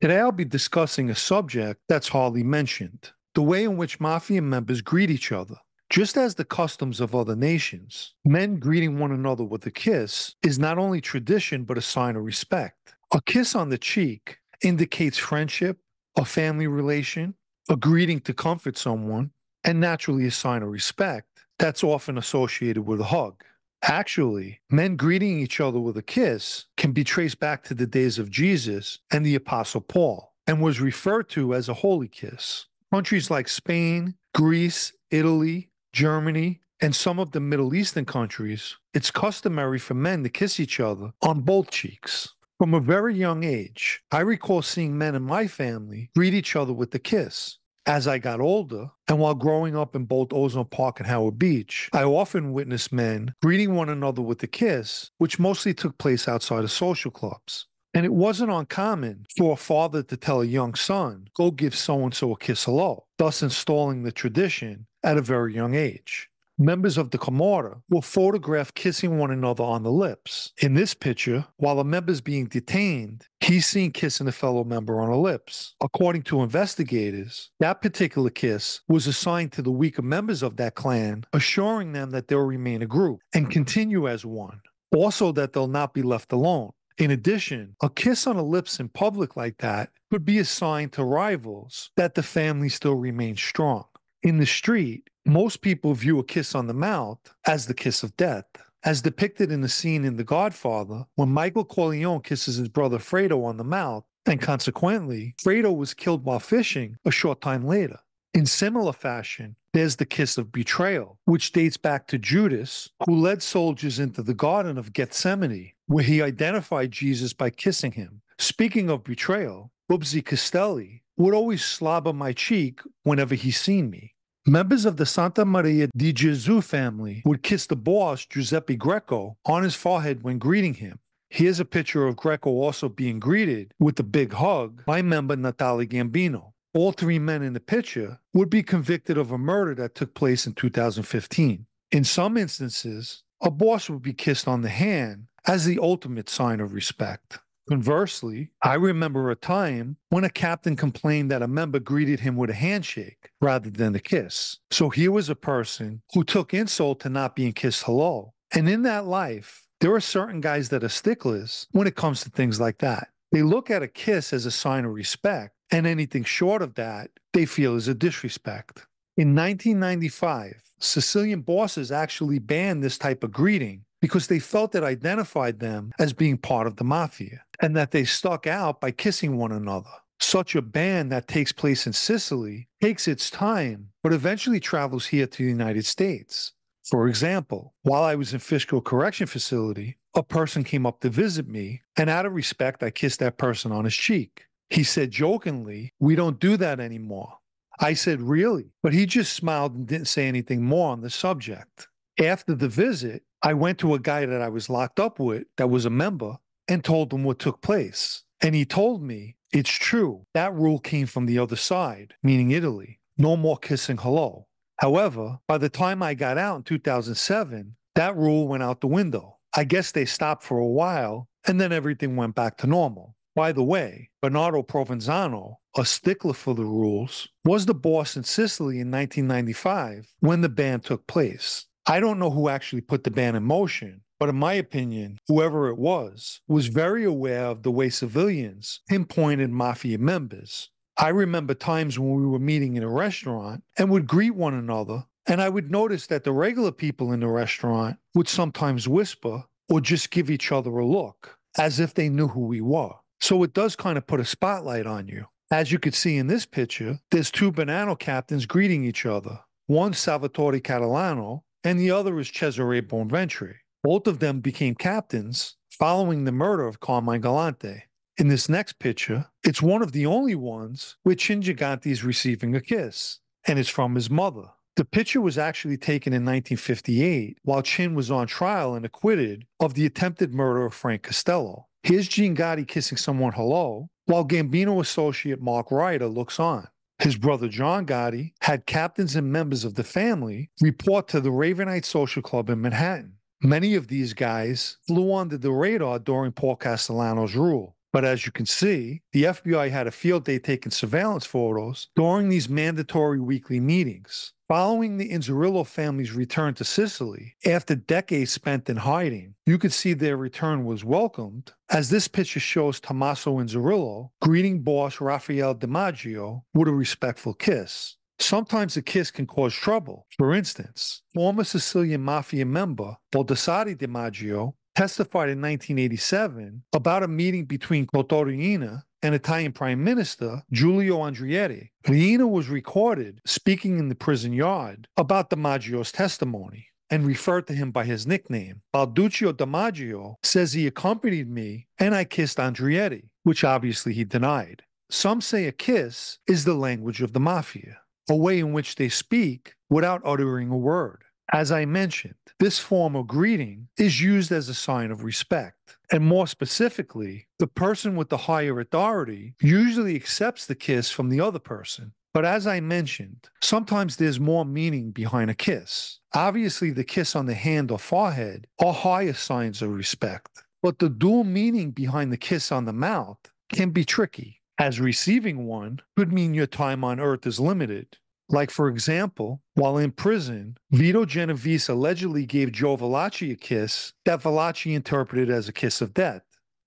Today I'll be discussing a subject that's hardly mentioned, the way in which mafia members greet each other. Just as the customs of other nations, men greeting one another with a kiss is not only tradition but a sign of respect. A kiss on the cheek indicates friendship, a family relation, a greeting to comfort someone, and naturally a sign of respect that's often associated with a hug. Actually, men greeting each other with a kiss can be traced back to the days of Jesus and the Apostle Paul, and was referred to as a holy kiss. Countries like Spain, Greece, Italy, Germany, and some of the Middle Eastern countries, it's customary for men to kiss each other on both cheeks. From a very young age, I recall seeing men in my family greet each other with a kiss. As I got older, and while growing up in both Ozone Park and Howard Beach, I often witnessed men greeting one another with a kiss, which mostly took place outside of social clubs. And it wasn't uncommon for a father to tell a young son, go give so-and-so a kiss hello, thus installing the tradition at a very young age. Members of the Camorra were photographed kissing one another on the lips. In this picture, while a member is being detained, he's seen kissing a fellow member on the lips. According to investigators, that particular kiss was assigned to the weaker members of that clan, assuring them that they'll remain a group and continue as one. Also, that they'll not be left alone. In addition, a kiss on the lips in public like that could be a sign to rivals that the family still remains strong. In the street, most people view a kiss on the mouth as the kiss of death, as depicted in the scene in The Godfather when Michael Corleone kisses his brother Fredo on the mouth, and consequently, Fredo was killed while fishing a short time later. In similar fashion, there's the kiss of betrayal, which dates back to Judas, who led soldiers into the Garden of Gethsemane, where he identified Jesus by kissing him. Speaking of betrayal, Bubsy Castelli would always slobber my cheek whenever he seen me. Members of the Santa Maria di Gesù family would kiss the boss, Giuseppe Greco, on his forehead when greeting him. Here's a picture of Greco also being greeted with a big hug by member Natale Gambino. All three men in the picture would be convicted of a murder that took place in 2015. In some instances, a boss would be kissed on the hand as the ultimate sign of respect. Conversely, I remember a time when a captain complained that a member greeted him with a handshake rather than a kiss. So here was a person who took insult to not being kissed hello. And in that life, there are certain guys that are sticklers when it comes to things like that. They look at a kiss as a sign of respect, and anything short of that, they feel is a disrespect. In 1995, Sicilian bosses actually banned this type of greeting because they felt it identified them as being part of the mafia, and that they stuck out by kissing one another. Such a ban that takes place in Sicily takes its time, but eventually travels here to the United States. For example, while I was in Fiscal Correction Facility, a person came up to visit me, and out of respect, I kissed that person on his cheek. He said jokingly, "We don't do that anymore." I said, "Really?" But he just smiled and didn't say anything more on the subject. After the visit, I went to a guy that I was locked up with that was a member and told him what took place. And he told me, it's true, that rule came from the other side, meaning Italy. No more kissing hello. However, by the time I got out in 2007, that rule went out the window. I guess they stopped for a while, and then everything went back to normal. By the way, Bernardo Provenzano, a stickler for the rules, was the boss in Sicily in 1995 when the ban took place. I don't know who actually put the ban in motion, but in my opinion, whoever it was very aware of the way civilians pinpointed mafia members. I remember times when we were meeting in a restaurant and would greet one another, and I would notice that the regular people in the restaurant would sometimes whisper or just give each other a look, as if they knew who we were. So it does kind of put a spotlight on you. As you could see in this picture, there's two Bonanno captains greeting each other. One Salvatore Catalano, and the other is Cesare Bonventre. Both of them became captains following the murder of Carmine Galante. In this next picture, it's one of the only ones where Cingiganti is receiving a kiss, and it's from his mother. The picture was actually taken in 1958 while Chin was on trial and acquitted of the attempted murder of Frank Costello. Here's Gene Gotti kissing someone hello, while Gambino associate Mark Ryder looks on. His brother John Gotti had captains and members of the family report to the Ravenite Social Club in Manhattan. Many of these guys flew under the radar during Paul Castellano's rule. But as you can see, the FBI had a field day taking surveillance photos during these mandatory weekly meetings. Following the Inzerillo family's return to Sicily, after decades spent in hiding, you could see their return was welcomed, as this picture shows Tommaso Inzerillo greeting boss Rafael DiMaggio with a respectful kiss. Sometimes a kiss can cause trouble. For instance, former Sicilian mafia member Baldassare DiMaggio testified in 1987 about a meeting between Cotto Riina and Italian Prime Minister Giulio Andreotti. Riina was recorded speaking in the prison yard about DiMaggio's testimony and referred to him by his nickname. Balduccio DiMaggio says he accompanied me and I kissed Andreotti, which obviously he denied. Some say a kiss is the language of the mafia, a way in which they speak without uttering a word. As I mentioned, this form of greeting is used as a sign of respect. And more specifically, the person with the higher authority usually accepts the kiss from the other person. But as I mentioned, sometimes there's more meaning behind a kiss. Obviously, the kiss on the hand or forehead are higher signs of respect. But the dual meaning behind the kiss on the mouth can be tricky, as receiving one could mean your time on earth is limited. Like, for example, while in prison, Vito Genovese allegedly gave Joe Valachi a kiss that Valachi interpreted as a kiss of death.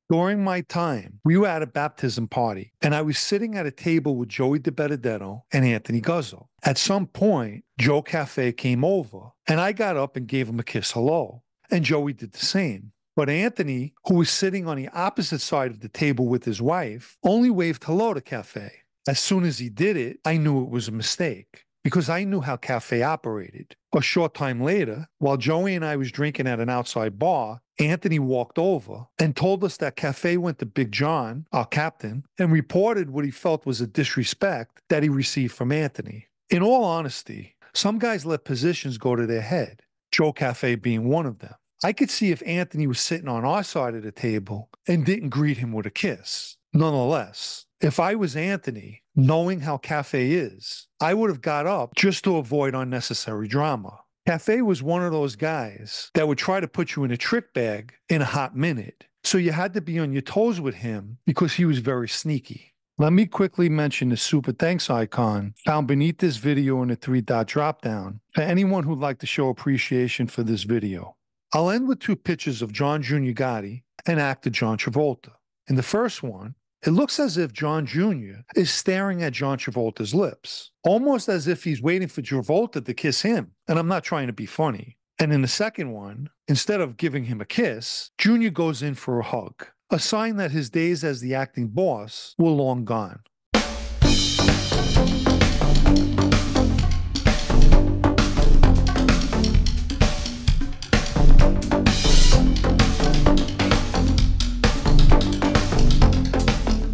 During my time, we were at a baptism party, and I was sitting at a table with Joey DiBenedetto and Anthony Guzzo. At some point, Joe Cafe came over, and I got up and gave him a kiss hello, and Joey did the same. But Anthony, who was sitting on the opposite side of the table with his wife, only waved hello to Cafe. As soon as he did it, I knew it was a mistake because I knew how Cafe operated. A short time later, while Joey and I was drinking at an outside bar, Anthony walked over and told us that Cafe went to Big John, our captain, and reported what he felt was a disrespect that he received from Anthony. In all honesty, some guys let positions go to their head, Joe Cafe being one of them. I could see if Anthony was sitting on our side of the table and didn't greet him with a kiss. Nonetheless, if I was Anthony, knowing how Cafe is, I would have got up just to avoid unnecessary drama. Cafe was one of those guys that would try to put you in a trick bag in a hot minute, so you had to be on your toes with him because he was very sneaky. Let me quickly mention the super thanks icon found beneath this video in the 3-dot dropdown for anyone who'd like to show appreciation for this video. I'll end with two pictures of John Jr. Gotti and actor John Travolta. In the first one, it looks as if John Jr. is staring at John Travolta's lips, almost as if he's waiting for Travolta to kiss him, and I'm not trying to be funny. And in the second one, instead of giving him a kiss, Jr. goes in for a hug, a sign that his days as the acting boss were long gone.